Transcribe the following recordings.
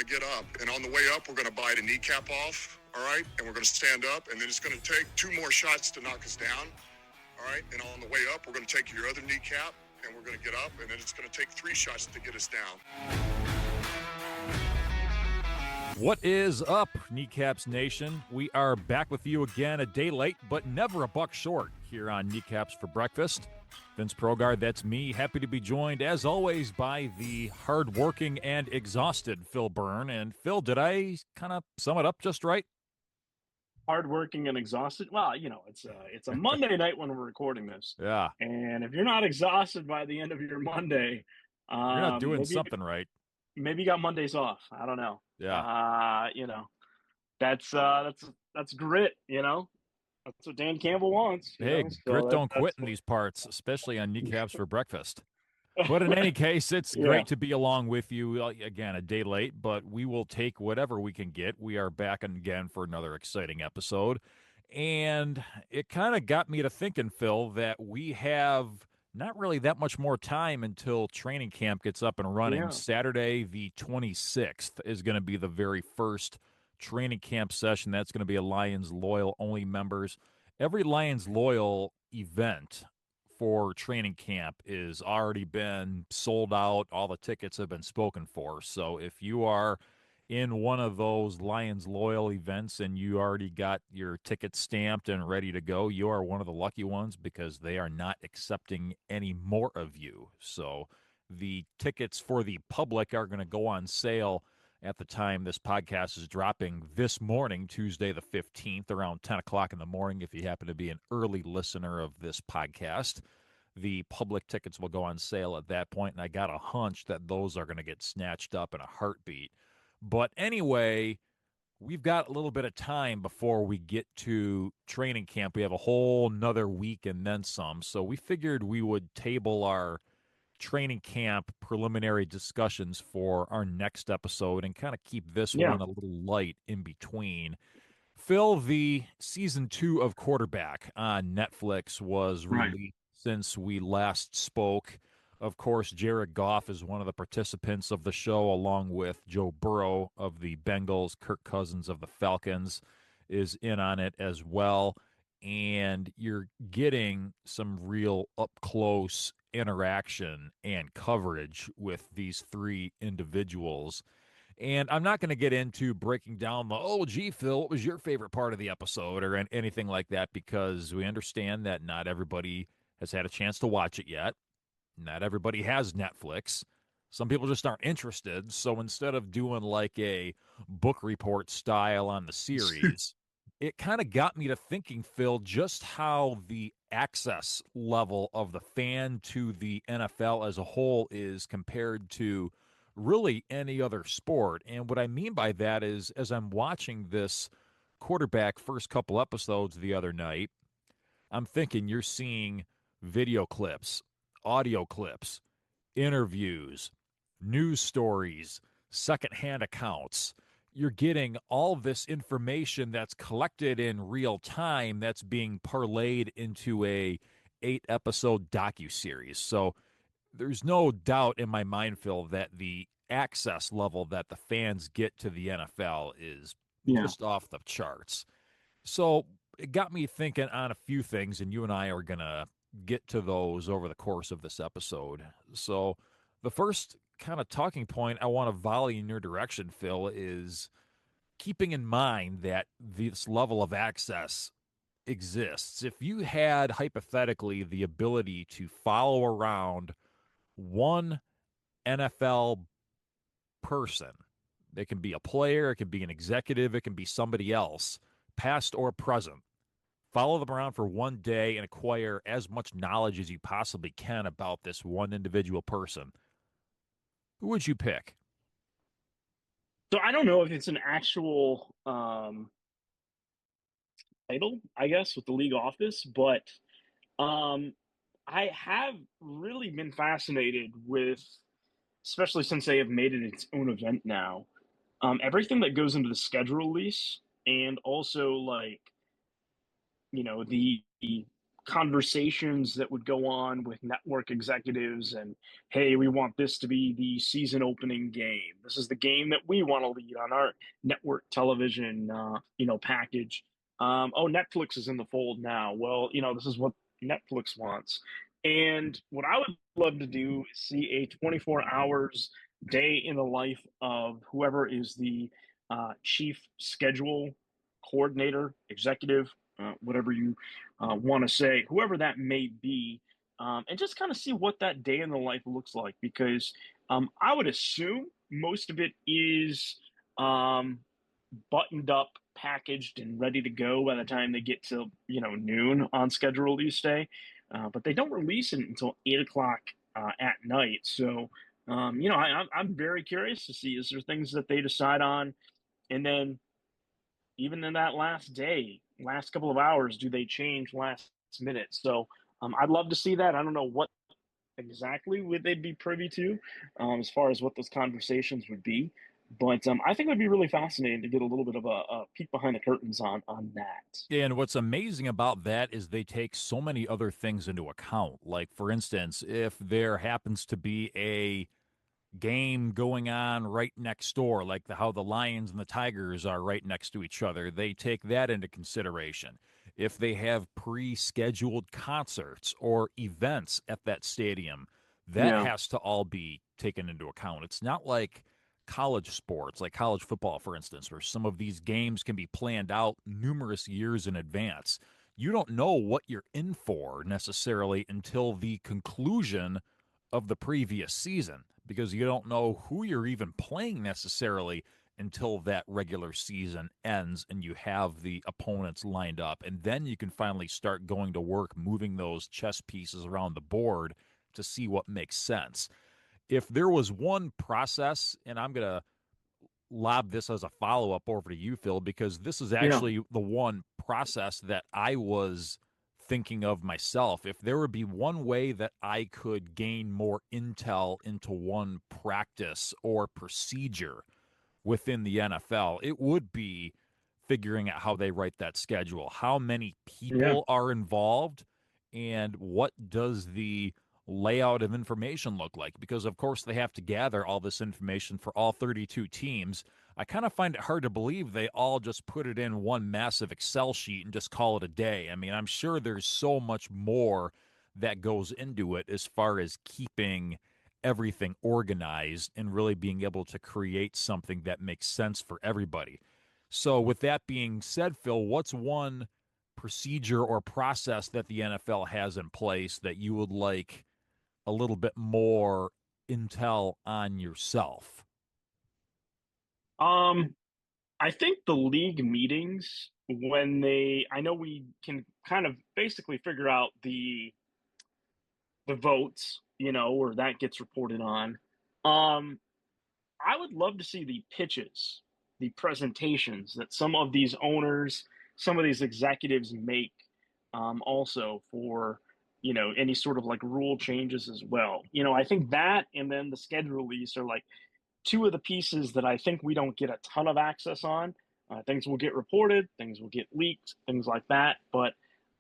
get up. And on the way up, we're going to bite a kneecap off, all right? And we're going to stand up, and then it's going to take 2 more shots to knock us down, all right? And on the way up, we're going to take your other kneecap, and we're going to get up, and then it's going to take 3 shots to get us down. What is up, Kneecaps Nation? We are back with you again, a day late, but never a buck short here on Kneecaps for Breakfast. Vince Progard, that's me. Happy to be joined, as always, by the hardworking and exhausted Phil Byrne. And Phil, did I kind of sum it up just right? Hardworking and exhausted. Well, you know, it's a Monday night when we're recording this. Yeah. And if you're not exhausted by the end of your Monday, you're not doing something right. Maybe you got Mondays off. I don't know. Yeah. You know, that's grit. You know, that's what Dan Campbell wants. Hey, grit don't quit in these parts, especially on Kneecaps for Breakfast. But in any case, it's great to be along with you. Again, a day late, but we will take whatever we can get. We are back again for another exciting episode. And it kind of got me to thinking, Phil, that we have not really that much more time until training camp gets up and running. Yeah. Saturday, the 26th, is going to be the very first training camp session. That's going to be a Lions Loyal only members. Every Lions Loyal event for training camp is already been sold out. All the tickets have been spoken for. So if you are in one of those Lions Loyal events and you already got your ticket stamped and ready to go, you are one of the lucky ones because they are not accepting any more of you. So the tickets for the public are going to go on sale at the time this podcast is dropping this morning, Tuesday the 15th, around 10 o'clock in the morning. If you happen to be an early listener of this podcast, the public tickets will go on sale at that point, and I got a hunch that those are going to get snatched up in a heartbeat. But anyway, we've got a little bit of time before we get to training camp. We have a whole nother week and then some, so we figured we would table our training camp preliminary discussions for our next episode and kind of keep this one a little light in between. Phil, the season 2 of Quarterback on Netflix was released since we last spoke. Of course, Jared Goff is one of the participants of the show, along with Joe Burrow of the Bengals. Kirk Cousins of the Falcons is in on it as well. And you're getting some real up-close interaction and coverage with these 3 individuals. And I'm not going to get into breaking down gee, Phil, what was your favorite part of the episode or anything like that, because we understand that not everybody has had a chance to watch it yet. Not everybody has Netflix. Some people just aren't interested. So instead of doing like a book report style on the series, it kind of got me to thinking, Phil, just how the access level of the fan to the NFL as a whole is compared to really any other sport. And what I mean by that is, as I'm watching this Quarterback first couple episodes the other night, I'm thinking you're seeing video clips, audio clips, interviews, news stories, secondhand accounts. You're getting all this information that's collected in real time that's being parlayed into a 8-episode docuseries. So there's no doubt in my mind, Phil, that the access level that the fans get to the NFL is just off the charts. So it got me thinking on a few things, and you and I are going to get to those over the course of this episode. So the first kind of talking point I want to volley in your direction, Phil, is keeping in mind that this level of access exists. If you had hypothetically the ability to follow around one NFL person, they can be a player, it can be an executive, it can be somebody else, past or present, follow them around for one day and acquire as much knowledge as you possibly can about this one individual person, who would you pick? So I don't know if it's an actual title, I guess, with the league office, but I have really been fascinated with, especially since they have made it its own event now, everything that goes into the schedule release, and also like, you know, the conversations that would go on with network executives and, hey, we want this to be the season opening game. This is the game that we want to lead on our network television, package. Oh, Netflix is in the fold now. Well, this is what Netflix wants. And what I would love to do is see a 24 hours day in the life of whoever is the chief schedule coordinator, executive, whatever you want to say, whoever that may be, and just kind of see what that day in the life looks like. Because I would assume most of it is um, buttoned up, packaged, and ready to go by the time they get to noon on schedule release day. But they don't release it until 8 o'clock at night. So I'm very curious to see, is there things that they decide on, and then even in that last day, last couple of hours, do they change last minute? So I'd love to see that. I don't know what exactly would they be privy to as far as what those conversations would be. But I think it would be really fascinating to get a little bit of a peek behind the curtains on that. And what's amazing about that is they take so many other things into account. Like, for instance, if there happens to be a game going on right next door, like how the Lions and the Tigers are right next to each other, they take that into consideration. If they have pre scheduled concerts or events at that stadium, that Yeah, has to all be taken into account. It's not like college sports, like college football, for instance, where some of these games can be planned out numerous years in advance. You don't know what you're in for necessarily until the conclusion of the previous season, because you don't know who you're even playing necessarily until that regular season ends and you have the opponents lined up. And then you can finally start going to work moving those chess pieces around the board to see what makes sense. If there was one process, and I'm going to lob this as a follow up over to you, Phil, because this is yeah, actually the one process that I was thinking of myself. If there would be one way that I could gain more intel into one practice or procedure within the NFL, it would be figuring out how they write that schedule, how many yeah, people are involved, and what does the layout of information look like, because of course they have to gather all this information for all 32 teams. I kind of find it hard to believe they all just put it in one massive Excel sheet and just call it a day. I mean, I'm sure there's so much more that goes into it as far as keeping everything organized and really being able to create something that makes sense for everybody. So, with that being said, Phil, what's one procedure or process that the NFL has in place that you would like a little bit more intel on yourself? um, I think the league meetings, when I know we can kind of basically figure out the votes, or that gets reported on. Um, I would love to see the pitches, the presentations that some of these owners, some of these executives make, also for any sort of like rule changes as well. I think that and then the schedule release are like two of the pieces that I think we don't get a ton of access on. Things will get reported, things will get leaked, things like that, but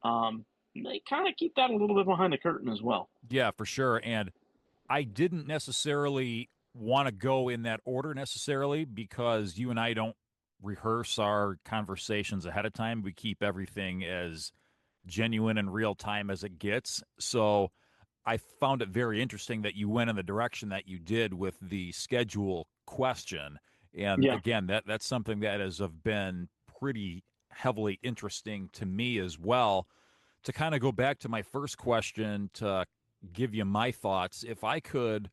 they kind of keep that a little bit behind the curtain as well. Yeah, for sure. And I didn't necessarily want to go in that order necessarily because you and I don't rehearse our conversations ahead of time. We keep everything as genuine and real time as it gets. So I found it very interesting that you went in the direction that you did with the schedule question. And Yeah. again, that's something that has have been pretty heavily interesting to me as well. To kind of go back to my first question to give you my thoughts, if I could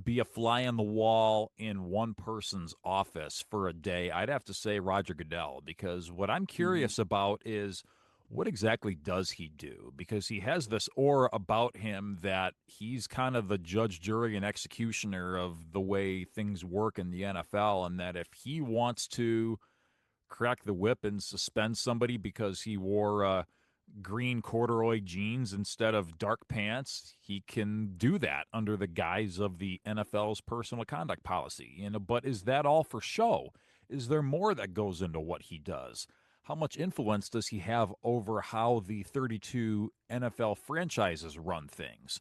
be a fly on the wall in one person's office for a day, I'd have to say Roger Goodell, because what I'm Mhm. curious about is what exactly does he do? Because he has this aura about him that he's kind of the judge, jury, and executioner of the way things work in the NFL, and that if he wants to crack the whip and suspend somebody because he wore green corduroy jeans instead of dark pants, he can do that under the guise of the NFL's personal conduct policy. But is that all for show? Is there more that goes into what he does? how much influence does he have over how the 32 NFL franchises run things?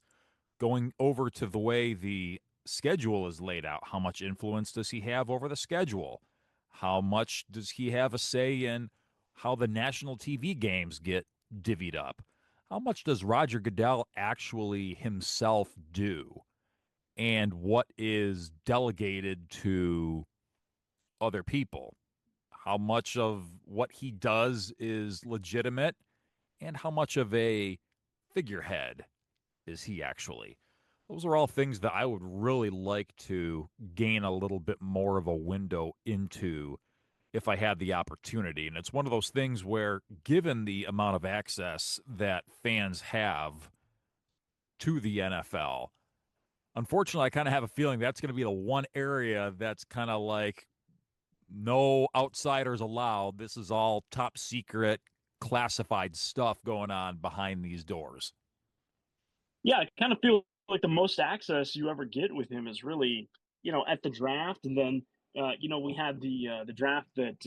Going over to the way the schedule is laid out, how much influence does he have over the schedule? How much does he have a say in how the national TV games get divvied up? How much does Roger Goodell actually himself do? And what is delegated to other people? How much of what he does is legitimate, and how much of a figurehead is he actually? Those are all things that I would really like to gain a little bit more of a window into if I had the opportunity. And it's one of those things where, given the amount of access that fans have to the NFL, unfortunately, I kind of have a feeling that's going to be the one area that's kind of like no outsiders allowed. This is all top secret, classified stuff going on behind these doors. Yeah, I kind of feel like the most access you ever get with him is really, at the draft, and then, we had the draft that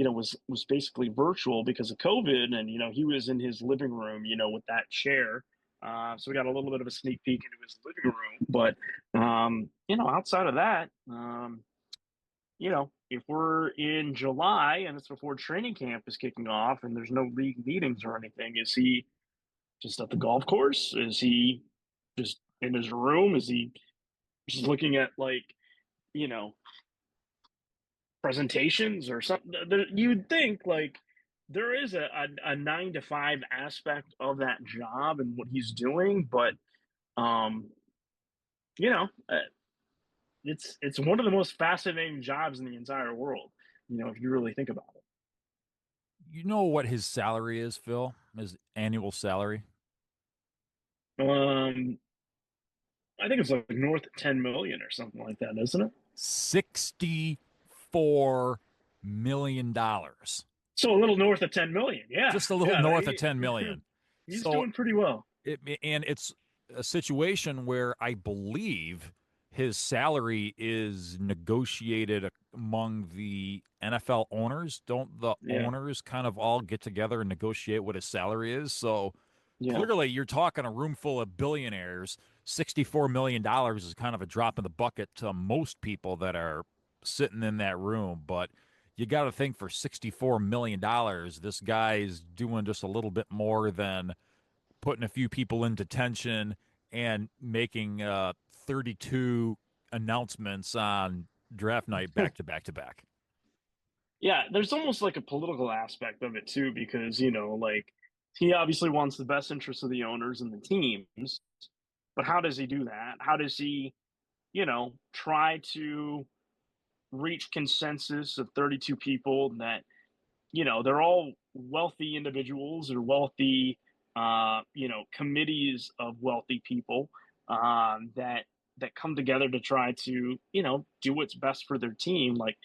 was basically virtual because of COVID, and he was in his living room, with that chair. So we got a little bit of a sneak peek into his living room, but outside of that, if we're in July and it's before training camp is kicking off and there's no league meetings or anything, is he just at the golf course? Is he just in his room? Is he just looking at, like, you know, presentations or something? You'd think, like, there is a 9 to 5 aspect of that job and what he's doing, but um, you know, uh, it's one of the most fascinating jobs in the entire world. If you really think about You know what his salary is, Phil? His annual salary? it. I think it's like north of 10 million or something like that, isn't it? $64 million. So a little north of 10 million. Yeah, Just a little yeah. north of 10 million. He's So doing pretty well. and it's a situation where I believe his salary is negotiated among the NFL owners. Don't the Yeah, owners kind of all get together and negotiate what his salary is? So yeah. clearly, you're talking a room full of billionaires. $64 million is kind of a drop in the bucket to most people that are sitting in that room. But you got to think, for $64 million, this guy's doing just a little bit more than putting a few people in detention and making 32 announcements on draft night back to back to back. Yeah, there's almost like a political aspect of it too, because like, he obviously wants the best interests of the owners and the teams, but how does he do that? How does he, try to reach consensus of 32 people that, they're all wealthy individuals or wealthy, committees of wealthy people, that come together to try to, do what's best for their team. Like,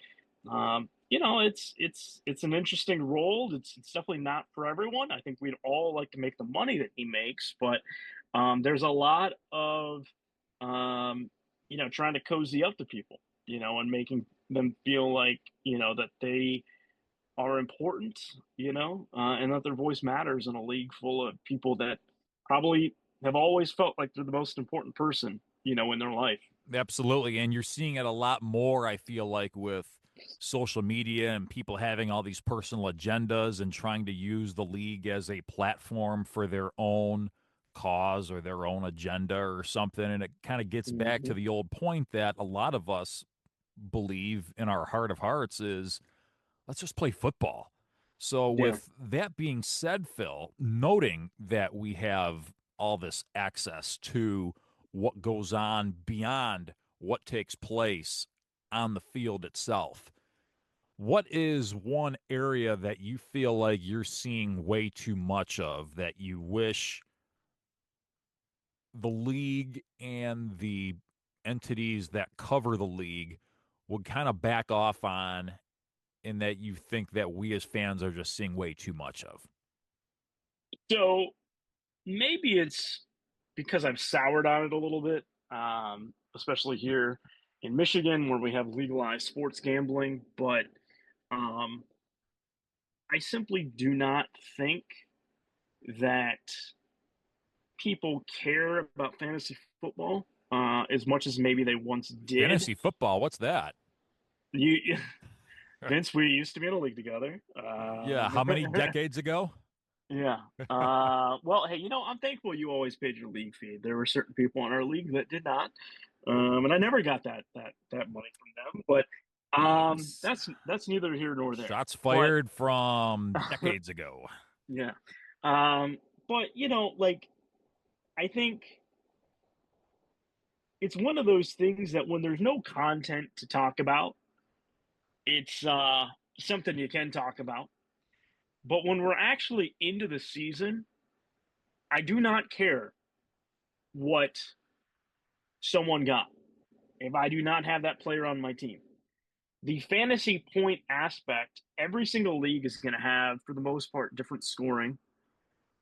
it's an interesting role. It's definitely not for everyone. I think we'd all like to make the money that he makes, but there's a lot of, trying to cozy up to people, and making them feel like, that they are important, and that their voice matters in a league full of people that probably have always felt like they're the most important person, in their life. Absolutely. And you're seeing it a lot more, I feel like, with social media and people having all these personal agendas and trying to use the league as a platform for their own cause or their own agenda or something. And it kind of gets back Hmm. to the old point that a lot of us believe in our heart of hearts is, let's just play football. So, Yeah. with that being said, Phil, noting that we have all this access to what goes on beyond what takes place on the field itself, what is one area that you feel like you're seeing way too much of that you wish the league and the entities that cover the league would kind of back off on, in that you think that we as fans are just seeing way too much of? So maybe it's because I've soured on it a little bit, especially here in Michigan where we have legalized sports gambling. But um, I simply do not think that people care about fantasy football as much as maybe they once did. Fantasy football, what's that? You, Vince, we used to be in a league together. Yeah, how many decades ago? Yeah. Well, hey, I'm thankful you always paid your league fee. There were certain people in our league that did not, and I never got that money from them. But Nice. that's neither here nor there. Shots But fired from decades ago. yeah, but like I think it's one of those things that when there's no content to talk about, it's something you can talk about. But when we're actually into the season, I do not care what someone got if I do not have that player on my team. The fantasy point aspect, every single league is going to have, for the most part, different scoring.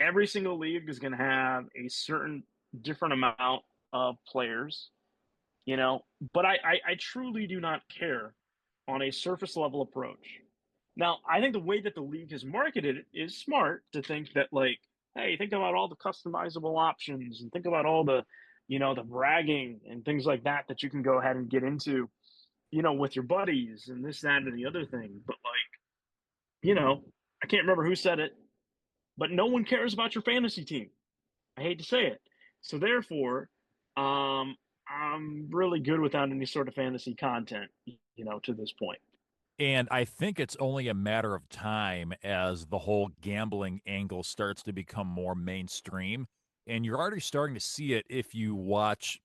Every single league is going to have a certain different amount of players, but I truly do not care on a surface level approach. Now, I think the way that the league has marketed it is smart to think that, like, hey, think about all the customizable options and think about all the bragging and things like that you can go ahead and get into, with your buddies and this, that, and the other thing. But, like, I can't remember who said it, but no one cares about your fantasy team. I hate to say it. So, therefore, um, I'm really good without any sort of fantasy content, to this point. And I think it's only a matter of time as the whole gambling angle starts to become more mainstream. And you're already starting to see it if you watch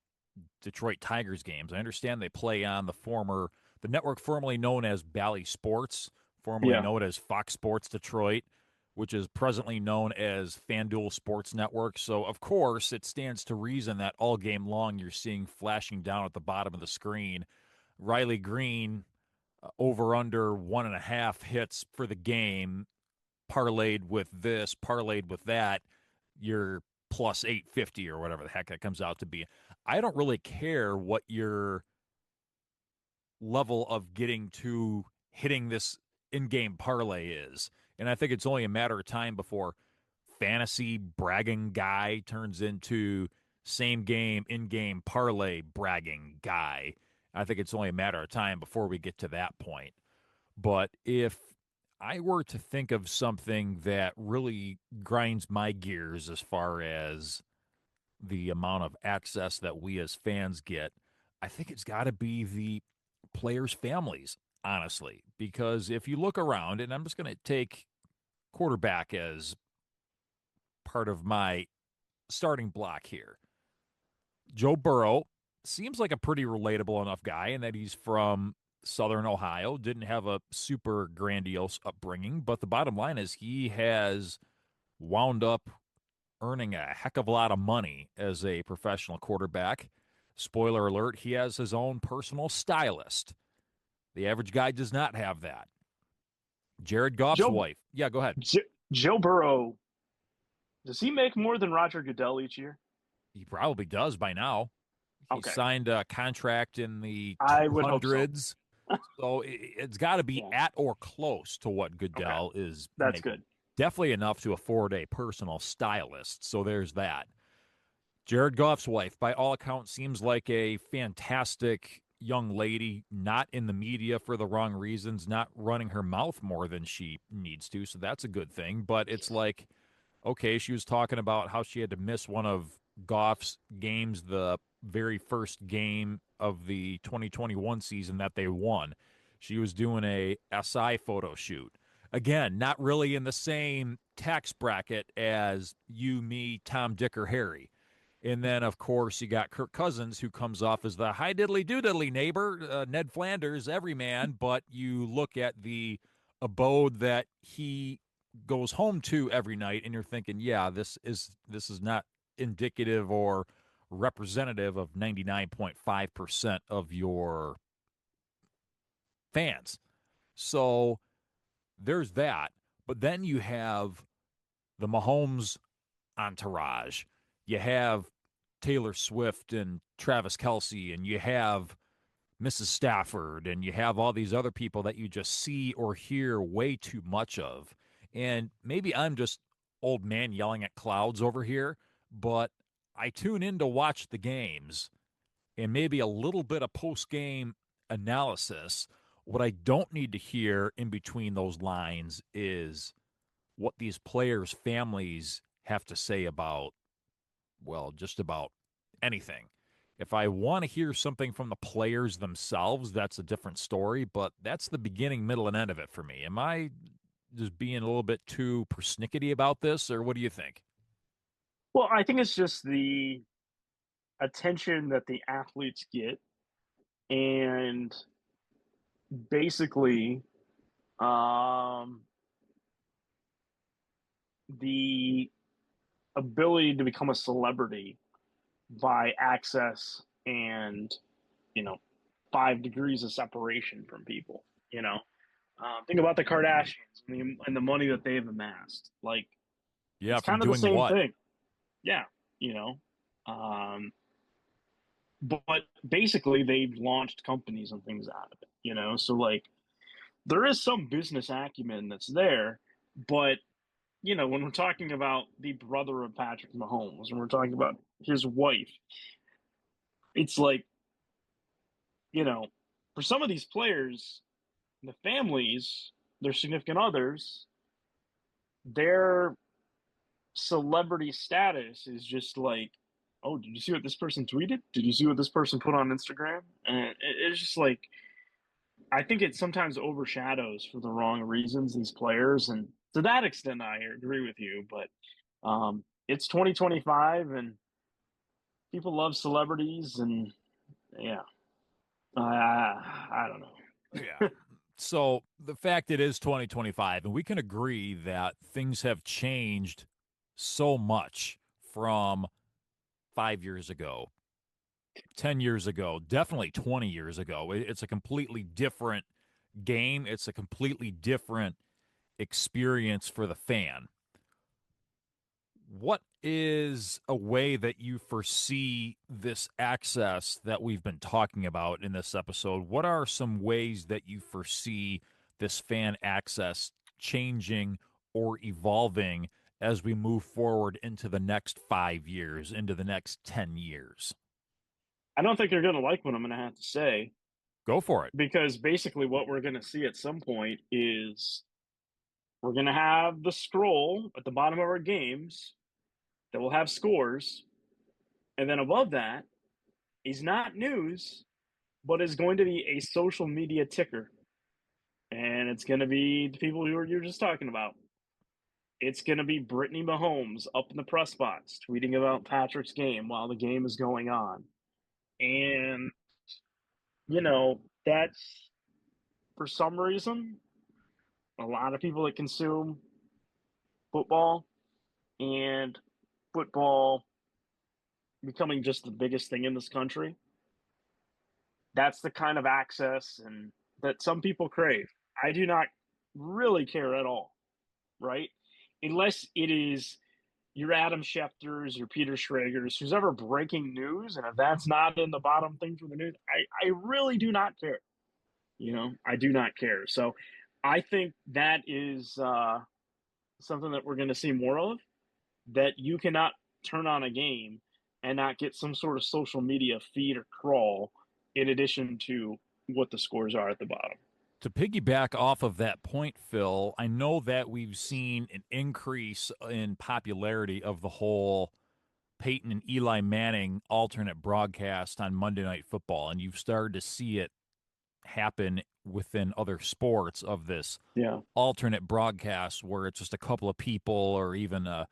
Detroit Tigers games. I understand they play on the network formerly known as Bally Sports, formerly Yeah. known as Fox Sports Detroit, which is presently known as FanDuel Sports Network. So, of course, it stands to reason that all game long you're seeing flashing down at the bottom of the screen Riley Green over under 1.5 hits for the game, parlayed with this, parlayed with that, you're plus 850 or whatever the heck that comes out to be. I don't really care what your level of getting to hitting this in-game parlay is. And I think it's only a matter of time before fantasy bragging guy turns into same game in-game parlay bragging guy. I think it's only a matter of time before we get to that point. But if I were to think of something that really grinds my gears as far as the amount of access that we as fans get, I think it's got to be the players' families, honestly. Because if you look around, and I'm just going to take quarterback as part of my starting block here, Joe Burrow seems like a pretty relatable enough guy in that he's from Southern Ohio, didn't have a super grandiose upbringing, but the bottom line is he has wound up earning a heck of a lot of money as a professional quarterback. Spoiler alert, he has his own personal stylist. The average guy does not have that. Jared Goff's Joe wife. Yeah, go ahead. Joe Burrow, does he make more than Roger Goodell each year? He probably does by now. He Okay, signed a contract in the I would hope so. 200s. So it's got to be Yeah. at or close to what Okay, Goodell is that's making. good. Definitely enough to afford a personal stylist. So there's that. Jared Goff's wife, by all accounts, seems like a fantastic young lady, not in the media for the wrong reasons, not running her mouth more than she needs to. So that's a good thing. But it's like, okay, she was talking about how she had to miss one of Goff's games, the very first game of the 2021 season that they won. She was doing a SI photo shoot. Again, not really in the same tax bracket as you, me, Tom, Dick, or Harry. And then, of course, you got Kirk Cousins, who comes off as the high diddly doodly neighbor, Ned Flanders, everyman. But you look at the abode that he goes home to every night, and you're thinking, yeah, this is not indicative or representative of 99.5% of your fans. So there's that. But then you have the Mahomes entourage. You have Taylor Swift and Travis Kelsey, and you have Mrs. Stafford, and you have all these other people that you just see or hear way too much of. And maybe I'm just old man yelling at clouds over here, but I tune in to watch the games and maybe a little bit of post game analysis. What I don't need to hear in between those lines is what these players' families have to say about, well, just about anything. If I want to hear something from the players themselves, that's a different story, but that's the beginning, middle, and end of it for me. Am I just being a little bit too persnickety about this, or what do you think? Well, I think it's just the attention that the athletes get, and basically, um, the ability to become a celebrity by access and, you know, 5 degrees of separation from people. You know, think about the Kardashians and the money that they've amassed. Like, Yeah, it's from kind of the doing same what? thing. Yeah, you know. Um, but basically, they've launched companies and things out of it. You know, so like there is some business acumen that's there, but when we're talking about the brother of Patrick Mahomes, when we're talking about his wife, it's like, you know, for some of these players, the families, their significant others, their celebrity status is just like, oh, did you see what this person tweeted? Did you see what this person put on Instagram? And it's just like, I think it sometimes overshadows for the wrong reasons these players. And to that extent, I agree with you. But it's 2025 and people love celebrities. And yeah, I don't Yeah. know. So the fact it is 2025, and we can agree that things have changed so much from 5 years ago, 10 years ago, definitely 20 years ago. It's a completely different game, it's a completely different experience for the fan. What is a way that you foresee this access that we've been talking about in this episode? What are some ways that you foresee this fan access changing or evolving as we move forward into the next 5 years, into the next 10 years? I don't think they're going to like what I'm going to have to say, Go for it. because basically what we're going to see at some point is we're going to have the scroll at the bottom of our games that will have scores. And then above that is not news, but is going to be a social media ticker. And it's going to be the people you're just talking about. It's going to be Brittany Mahomes up in the press box tweeting about Patrick's game while the game is going on. And, that's for some reason, a lot of people that consume football and football becoming just the biggest thing in this country. That's the kind of access and that some people crave. I do not really care at all, right? Unless it is your Adam Schefter's, your Peter Schrager's, who's ever breaking news, and if that's not in the bottom thing for the news, I really do not care. I do not care. So I think that is something that we're going to see more of, that you cannot turn on a game and not get some sort of social media feed or crawl in addition to what the scores are at the bottom. To piggyback off of that point, Phil, I know that we've seen an increase in popularity of the whole Peyton and Eli Manning alternate broadcast on Monday Night Football, and you've started to see it happen within other sports of this Yeah. alternate broadcast where it's just a couple of people or even a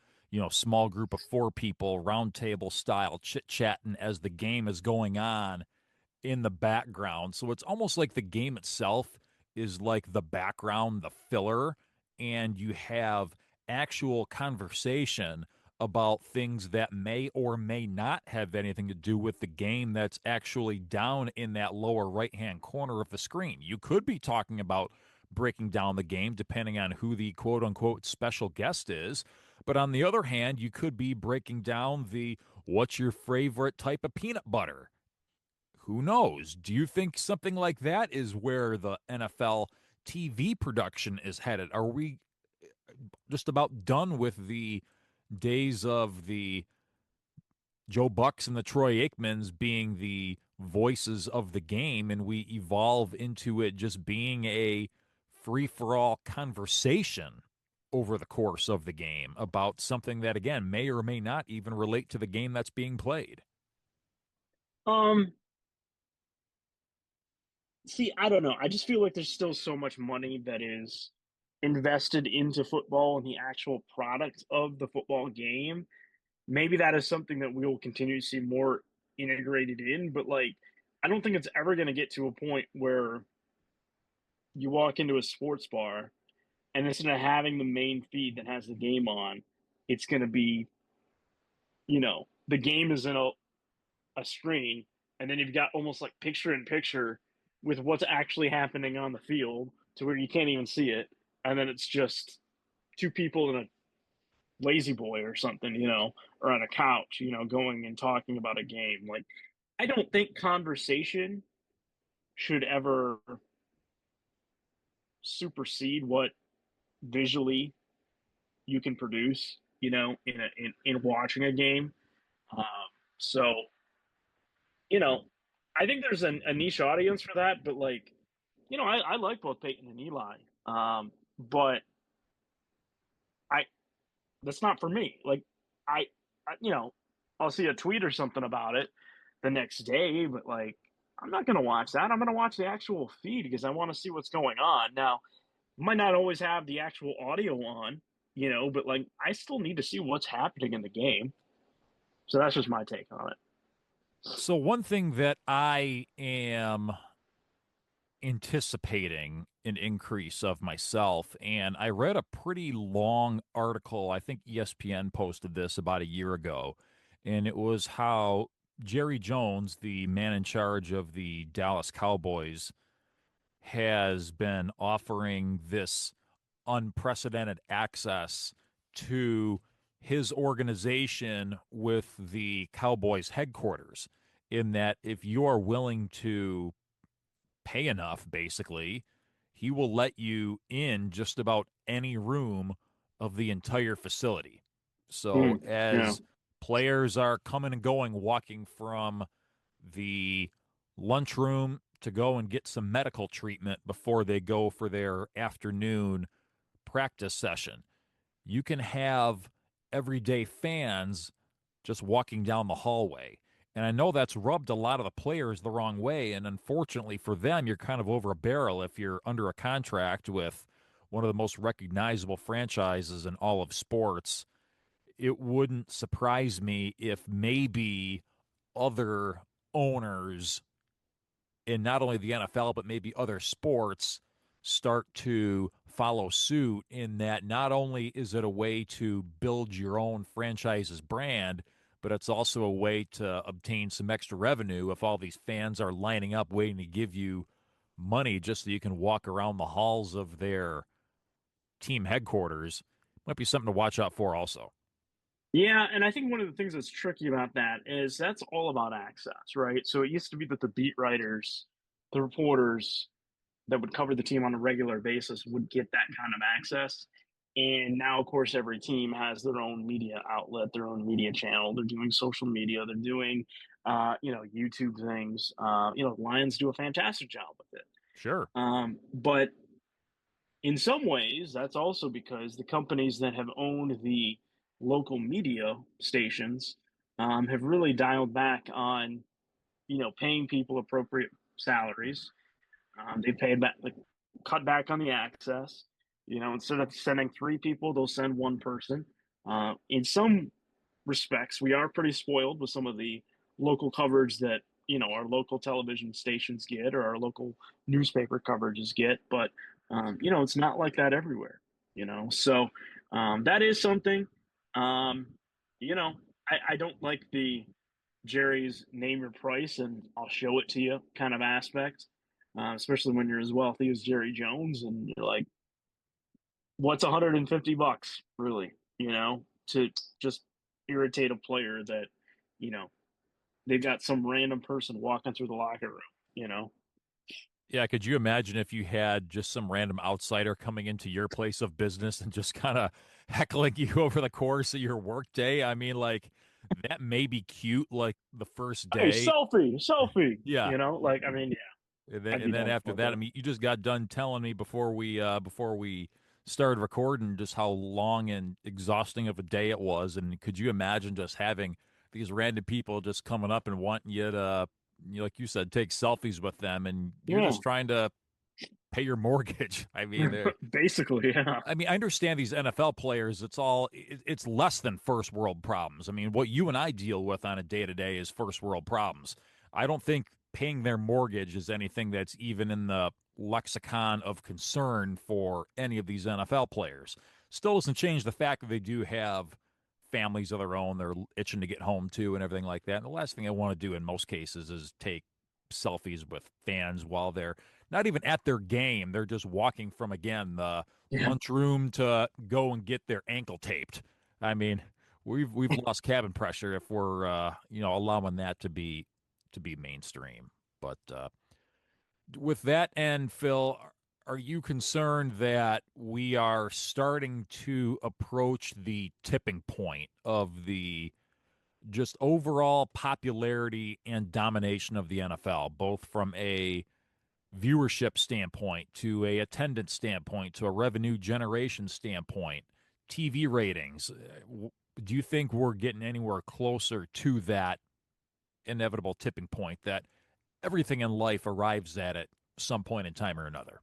small group of four people round table style chit chatting as the game is going on in the background. So it's almost like the game itself is like the background, the filler, and you have actual conversation about things that may or may not have anything to do with the game that's actually down in that lower right hand corner of the screen. You could be talking about breaking down the game depending on who the quote unquote special guest is. But on the other hand, you could be breaking down the what's your favorite type of peanut butter. Who knows? Do you think something like that is where the NFL TV production is headed? just about done with the days of the Joe Bucks and the Troy Aikmans being the voices of the game, and we evolve into it just being a free for all conversation over the course of the game about something that, again, may or may not even relate to the game that's being played. Um, See, I don't know. I just feel like there's still so much money that is invested into football and the actual product of the football game. Maybe that is something that we will continue to see more integrated in, but like I don't think it's ever going to get to a point where you walk into a sports bar and instead of having the main feed that has the game on, it's going to be, the game is in a screen, and then you've got almost like picture in picture with what's actually happening on the field to where you can't even see it. And then it's just two people in a lazy boy or something, or on a couch, going and talking about a game. Like, I don't think conversation should ever supersede what visually you can produce, in watching a game. Um, so, you know, I think there's a niche audience for that, but like, I like both Peyton and Eli. But I that's not for me. Like, I, I'll see a tweet or something about it the next day, but like, I'm not gonna watch that. I'm gonna watch the actual feed because I want to see what's going on. Now, might not always have the actual audio on, but like, I still need to see what's happening in the game. So that's just my take on it. So, one thing that I am anticipating an increase of myself, and I read a pretty long article. I think ESPN posted this about a year ago, and it was how Jerry Jones, the man in charge of the Dallas Cowboys, has been offering this unprecedented access to his organization with the Cowboys headquarters. In that, if you are willing to pay enough, basically, he will let you in just about any room of the entire facility. So Yeah. as players are coming and going, walking from the lunchroom to go and get some medical treatment before they go for their afternoon practice session, you can have everyday fans just walking down the hallway. And I know that's rubbed a lot of the players the wrong way. And unfortunately for them, you're kind of over a barrel if you're under a contract with one of the most recognizable franchises in all of sports. It wouldn't surprise me if maybe other owners in not only the NFL, but maybe other sports start to follow suit in that not only is it a way to build your own franchise's brand, but it's also a way to obtain some extra revenue if all these fans are lining up waiting to give you money just so you can walk around the halls of their team headquarters. Might be something to watch out for also. Yeah, and I think one of the things that's tricky about that is that's all about access, right? So it used to be that the beat writers, the reporters that would cover the team on a regular basis would get that kind of access. And now, of course, every team has their own media outlet, their own media channel. They're doing social media, they're doing, YouTube things. Lions do a fantastic job with it. Sure. But in some ways, that's also because the companies that have owned the local media stations have really dialed back on, paying people appropriate salaries. They paid back, like, cut back on the access. Instead of sending three people, they'll send one person. In some respects, we are pretty spoiled with some of the local coverage that our local television stations get or our local newspaper coverages get, but it's not like that everywhere. So that is something. Um, you know, I don't like the Jerry's name your price and I'll show it to you kind of aspect, especially when you're as wealthy as Jerry Jones and you're like, what's $150 really, to just irritate a player that, you know, they've got some random person walking through the locker room, Yeah, could you imagine if you had just some random outsider coming into your place of business and just kind of heckling you over the course of your workday? I mean, like that may be cute, like the first Hey, day. selfie, selfie. Yeah. Like I mean, yeah, I'd be And then done after for that, I that. mean, you just got done telling me before we started recording just how long and exhausting of a day it was. And could you imagine just having these random people just coming up and wanting you to, like you said, take selfies with them, and you're Yeah, just trying to pay your mortgage. I mean, basically, yeah, I understand these NFL players. It's less than first world problems. I mean, what you and I deal with on a day to day is first world problems. I don't think paying their mortgage is anything that's even in the lexicon of concern for any of these NFL players. Still doesn't change the fact that they do have families of their own they're itching to get home to and everything like that. And the last thing I want to do in most cases is take selfies with fans while they're not even at their game. They're just walking from, again, the yeah. lunchroom to go and get their ankle taped. I mean, we've lost cabin pressure if we're allowing that to be mainstream. But with that end, Phil, are you concerned that we are starting to approach the tipping point of the just overall popularity and domination of the NFL, both from a viewership standpoint to a attendance standpoint to a revenue generation standpoint, TV ratings? Do you think we're getting anywhere closer to that inevitable tipping point that everything in life arrives at some point in time or another?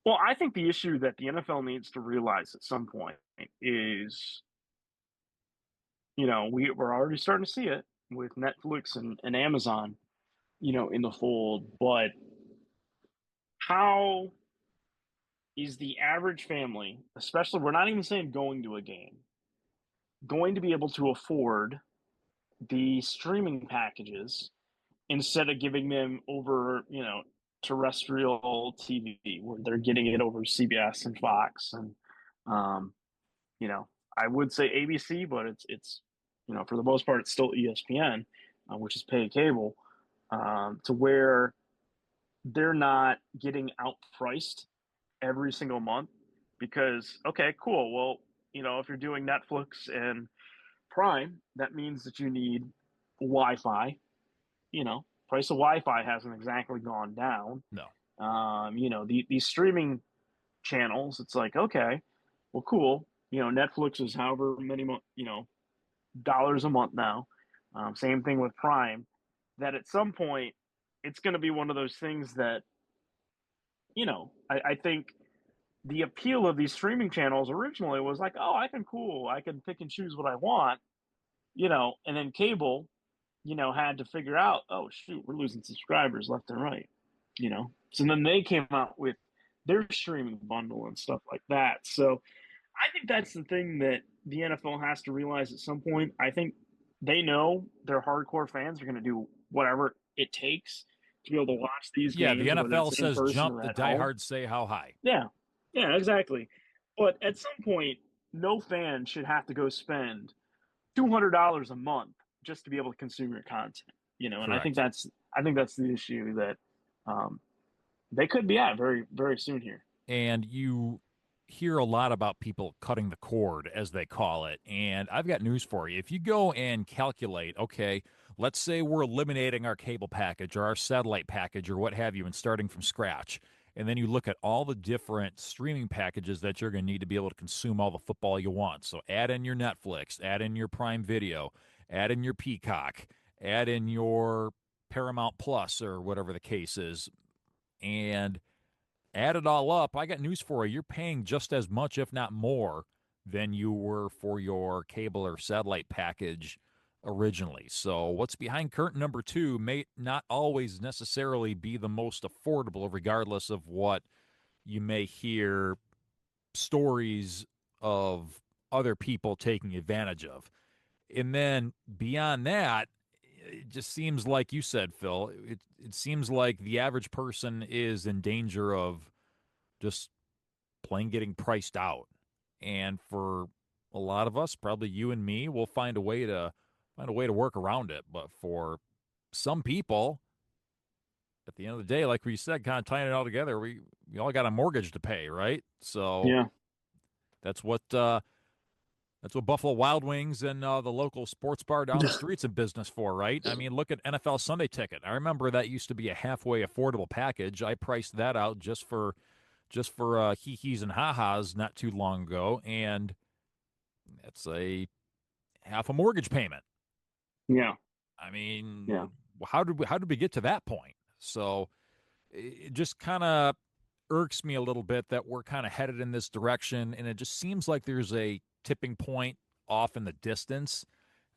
Well, I think the issue that the NFL needs to realize at some point is, we're already starting to see it with Netflix and Amazon, in the fold. But how is the average family, especially, we're not even saying going to a game, going to be able to afford the streaming packages instead of giving them over, terrestrial TV where they're getting it over CBS and Fox and, um, you know, I would say ABC, but it's for the most part it's still ESPN, which is paid cable, to where they're not getting outpriced every single month because okay, cool. Well, if you're doing Netflix and Prime, that means that you need Wi-Fi. Price of Wi-Fi hasn't exactly gone down. No. These streaming channels, it's like okay, well, cool. Netflix is however many dollars a month now. Same thing with Prime. That at some point, it's going to be one of those things that I think the appeal of these streaming channels originally was like, oh, I can pick and choose what I want, and then cable, had to figure out, oh shoot, we're losing subscribers left and right, So then they came out with their streaming bundle and stuff like that. So I think that's the thing that the NFL has to realize at some point. I think they know their hardcore fans are going to do whatever it takes to be able to watch these Yeah, the games, whether NFL it's in says person jump, or the at home. diehards say how high. Yeah, yeah, exactly. But at some point, no fan should have to go spend $200 a month just to be able to consume your content. And Correct. I think that's the issue that um, they could be at very very soon here. And you hear a lot about people cutting the cord, as they call it. And I've got news for you. If you go and calculate, okay, let's say we're eliminating our cable package or our satellite package or what have you and starting from scratch. And then you look at all the different streaming packages that you're going to need to be able to consume all the football you want. So add in your Netflix, add in your Prime Video, add in your Peacock, add in your Paramount Plus or whatever the case is. And add it all up, I got news for you. You're paying just as much, if not more, than you were for your cable or satellite package originally. So, what's behind curtain number two may not always necessarily be the most affordable, regardless of what you may hear stories of other people taking advantage of. And then beyond that, it just seems like you said, Phil, it seems like the average person is in danger of just plain getting priced out. And for a lot of us, probably you and me, we'll find a way to work around it. But for some people, at the end of the day, like we said, kind of tying it all together, we all got a mortgage to pay, right? So Yeah. that's what Buffalo Wild Wings and the local sports bar down the street's in business for, right? I mean, look at NFL Sunday Ticket. I remember that used to be a halfway affordable package. I priced that out just for hee-hees and ha-has not too long ago, and it's a half a mortgage payment. Yeah. I mean, Yeah. how did we get to that point? So it just kind of irks me a little bit that we're kind of headed in this direction, and it just seems like there's a tipping point off in the distance.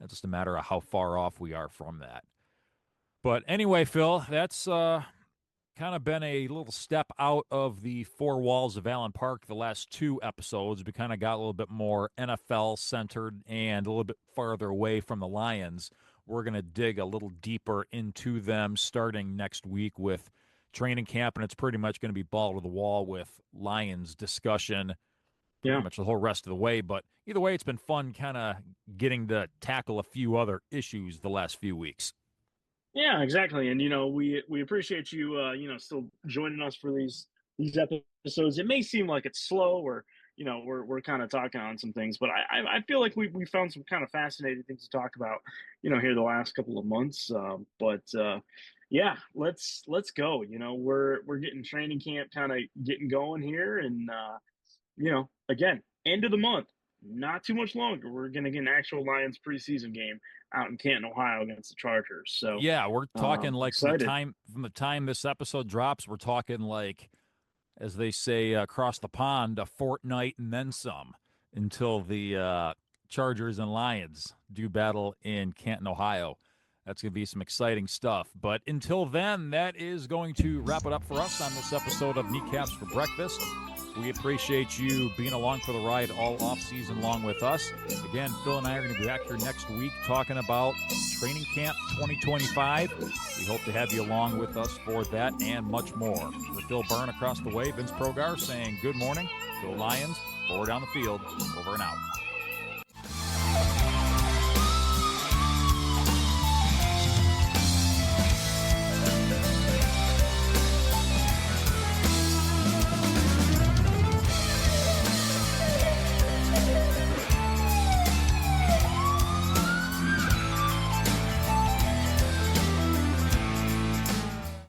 It's just a matter of how far off we are from that. But anyway, Phil, that's kind of been a little step out of the four walls of Allen Park the last two episodes. We kind of got a little bit more NFL centered and a little bit farther away from the Lions. We're going to dig a little deeper into them starting next week with training camp, and it's pretty much going to be ball to the wall with Lions discussion pretty much the whole rest of the way. But either way, it's been fun kind of getting to tackle a few other issues the last few weeks. Yeah, exactly. And we appreciate you still joining us for these episodes. It may seem like it's slow, or we're kind of talking on some things, but I feel like we found some kind of fascinating things to talk about here the last couple of months. Yeah, let's go. We're getting training camp kind of getting going here, and again, end of the month, not too much longer. We're gonna get an actual Lions preseason game out in Canton, Ohio, against the Chargers. So yeah, we're talking like from excited. the time this episode drops, we're talking like, as they say across the pond, a fortnight and then some until the Chargers and Lions do battle in Canton, Ohio. That's going to be some exciting stuff. But until then, that is going to wrap it up for us on this episode of Kneecaps for Breakfast. We appreciate you being along for the ride all off-season long with us. Again, Phil and I are going to be back here next week talking about Training Camp 2025. We hope to have you along with us for that and much more. For Phil Byrne across the way, Vince Progar saying good morning. Go Lions, forward down the field, over and out.